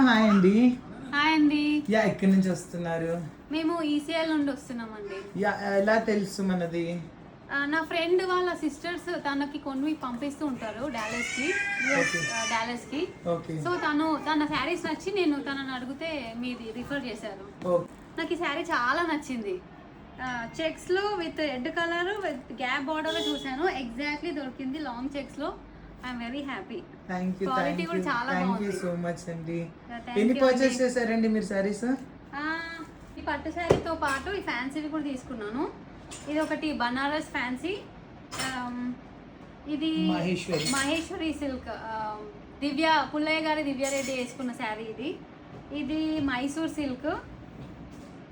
Hi అండి. Hi అండి. Yeah ఎక్కడి నుంచి వస్తున్నారు? మేము ఈసీఎల్ నుండి వస్తున్నామండి. యా ఎలా తెలుసు మనది? నా ఫ్రెండ్ వాళ్ళ సిస్టర్స్ తనకి కొన్ని పంపిస్తూ ఉంటారు డాలస్కి. ఓకే. సో తన శారీస్ నచ్చి నేను తనని అడిగితే మీది రిఫర్ చేశారు. నాకు ఈ శారీ చాలా నచ్చింది. చెక్స్ లో with red colour with gap border లో చూసాను, ఎగ్జాక్ట్లీ దొరికింది. లాంగ్ చెక్స్ లో ఐఎమ్ వెరీ హ్యాపీ. క్వాలిటీ కూడా చాలా బాగుంది. సో మచ్ అండి. ఎన్ని పర్చేస్ చేశారండి మీరు సారీస్? ఈ పట్టు శారీతో పాటు ఈ ఫ్యాన్సీవి కూడా తీసుకున్నాను. ఇది ఒకటి బనారస్ ఫ్యాన్సీ, ఇది మహేశ్వరి సిల్క్, దివ్య పుల్లయ్య గారి దివ్యారెడ్డి వేసుకున్న శారీ. ఇది మైసూర్ సిల్క్.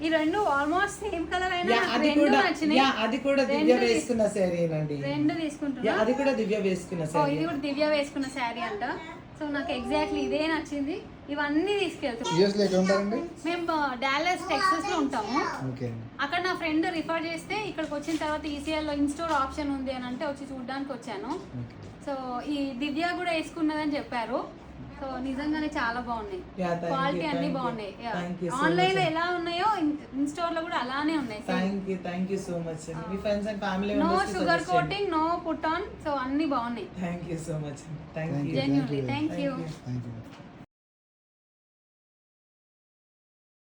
ఈ రెండు ఆల్మోస్ట్ సేమ్ కలర్ అయినా రెండు నచ్చినాయి. అది కూడా దివ్య వేసుకున్న శారీనండి. రెండు తీసుకుంటున్నా. అది కూడా దివ్య వేసుకున్న శారీ. ఇది కూడా దివ్య వేసుకున్న శారీ అంట. సో నాకు ఎగ్జాక్ట్లీ ఇదే నచ్చింది. ఇవన్నీ తీసుకెళ్తాం. మేము డాలస్ టెక్సస్ లో ఉంటాము. అక్కడ నా ఫ్రెండ్ రిఫర్ చేస్తే ఇక్కడికి వచ్చిన తర్వాత ఈసీఎల్ లో ఇన్స్టోర్ ఆప్షన్ ఉంది అని అంటే వచ్చి చూడడానికి వచ్చాను. సో ఈ దివ్య కూడా వేసుకున్నదని చెప్పారు. సో నిజంగానే చాలా బాగున్నాయి, క్వాలిటీ అన్ని బాగున్నాయి. ఆన్లైన్ లో ఎలా ఉన్నాయో ఇన్స్టోర్ లో కూడా అలానే ఉన్నాయి. Thank you so much. మీ friends and family no sugar coating, no put on. So అన్ని బాగున్నాయి. Thank you so much. Genuinely thank you.